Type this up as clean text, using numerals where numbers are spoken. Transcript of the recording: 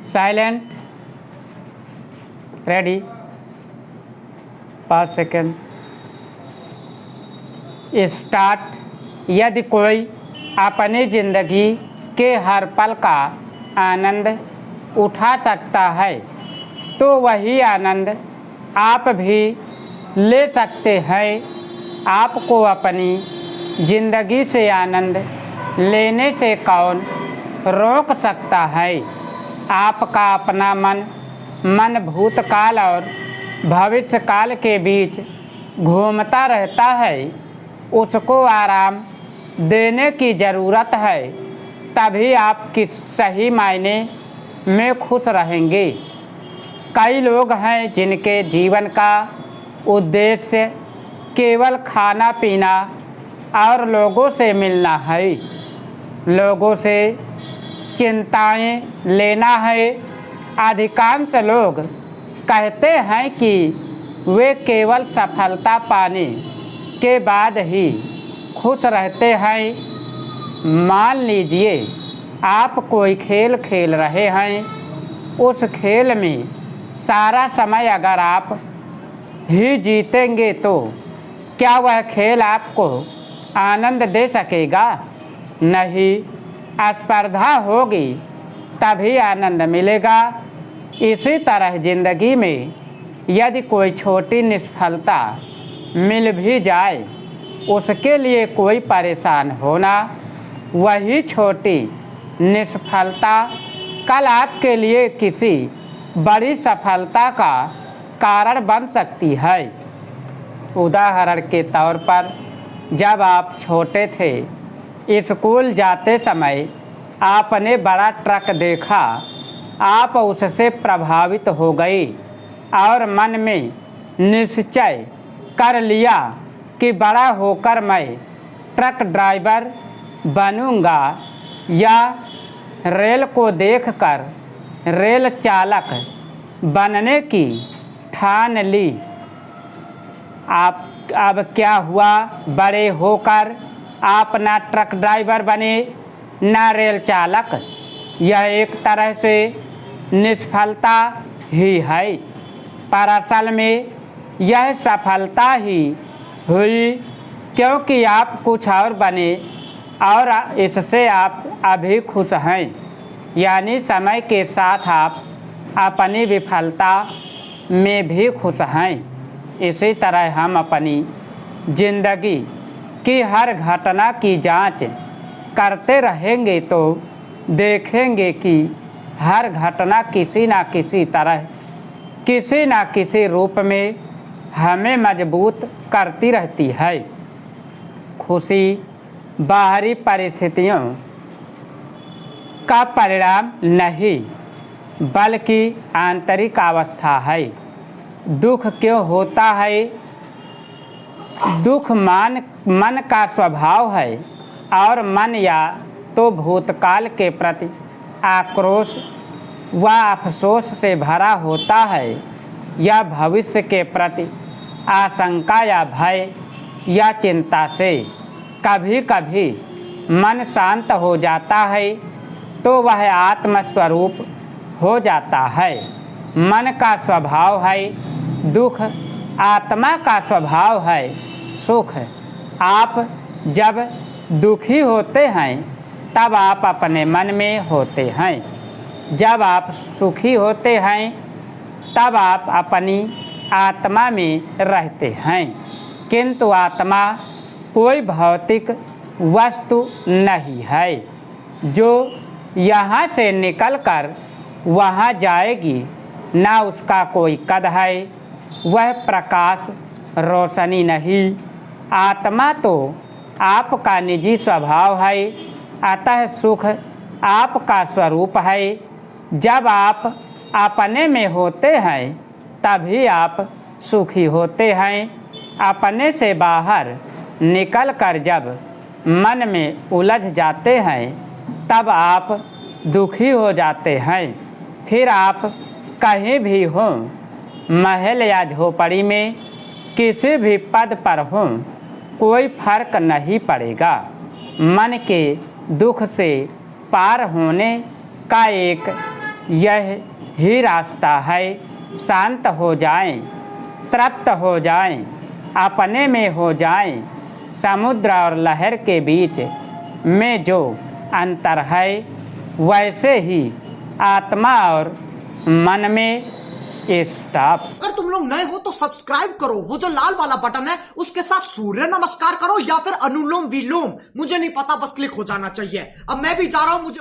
Silent, ready, 5 second, start. यदि कोई अपनी ज़िंदगी के हर पल का आनंद उठा सकता है तो वही आनंद आप भी ले सकते हैं। आपको अपनी ज़िंदगी से आनंद लेने से कौन रोक सकता है। आपका अपना मन भूतकाल और भविष्यकाल के बीच घूमता रहता है। उसको आराम देने की ज़रूरत है, तभी आप किस सही मायने में खुश रहेंगे। कई लोग हैं जिनके जीवन का उद्देश्य केवल खाना पीना और लोगों से मिलना है, लोगों से चिंताएं लेना है। अधिकांश लोग कहते हैं कि वे केवल सफलता पाने के बाद ही खुश रहते हैं। मान लीजिए आप कोई खेल खेल रहे हैं। उस खेल में सारा समय अगर आप ही जीतेंगे तो क्या वह खेल आपको आनंद दे सकेगा? नहीं, स्पर्धा होगी तभी आनंद मिलेगा। इसी तरह ज़िंदगी में यदि कोई छोटी निष्फलता मिल भी जाए, उसके लिए कोई परेशान होना। वही छोटी निष्फलता कल आपके लिए किसी बड़ी सफलता का कारण बन सकती है। उदाहरण के तौर पर, जब आप छोटे थे, स्कूल जाते समय आपने बड़ा ट्रक देखा। आप उससे प्रभावित हो गई और मन में निश्चय कर लिया कि बड़ा होकर मैं ट्रक ड्राइवर बनूंगा, या रेल को देखकर रेल चालक बनने की ठान ली। अब क्या हुआ? बड़े होकर आप ना ट्रक ड्राइवर बने ना रेल चालक। यह एक तरह से निष्फलता ही है, पर असल में यह सफलता ही हुई, क्योंकि आप कुछ और बने और इससे आप अभी खुश हैं। यानी समय के साथ आप अपनी विफलता में भी खुश हैं। इसी तरह हम अपनी ज़िंदगी की हर घटना की जांच करते रहेंगे तो देखेंगे कि हर घटना किसी न किसी तरह, किसी न किसी रूप में हमें मजबूत करती रहती है। खुशी बाहरी परिस्थितियों का परिणाम नहीं, बल्कि आंतरिक अवस्था है। दुख क्यों होता है? दुख मन का स्वभाव है और मन या तो भूतकाल के प्रति आक्रोश व अफसोस से भरा होता है, या भविष्य के प्रति आशंका या भय या चिंता से। कभी कभी मन शांत हो जाता है तो वह आत्मस्वरूप हो जाता है। मन का स्वभाव है दुख, आत्मा का स्वभाव है सुख। आप जब दुखी होते हैं तब आप अपने मन में होते हैं। जब आप सुखी होते हैं तब आप अपनी आत्मा में रहते हैं। किंतु आत्मा कोई भौतिक वस्तु नहीं है जो यहाँ से निकलकर वहाँ जाएगी, ना उसका कोई कद है। वह प्रकाश रोशनी नहीं। आत्मा तो आपका निजी स्वभाव है, अतः सुख आपका स्वरूप है। जब आप अपने में होते हैं तभी आप सुखी होते हैं। अपने से बाहर निकलकर जब मन में उलझ जाते हैं तब आप दुखी हो जाते हैं। फिर आप कहीं भी हों, महल या झोपड़ी में, किसी भी पद पर हों, कोई फर्क नहीं पड़ेगा। मन के दुख से पार होने का एक यह ही रास्ता है। शांत हो जाएं, तृप्त हो जाएं, अपने में हो जाएं। समुद्र और लहर के बीच में जो अंतर है, वैसे ही आत्मा और मन में स्टॉप। अगर तुम लोग नए हो तो सब्सक्राइब करो, वो जो लाल वाला बटन है उसके साथ सूर्य नमस्कार करो या फिर अनुलोम विलोम, मुझे नहीं पता, बस क्लिक हो जाना चाहिए। अब मैं भी जा रहा हूं, मुझे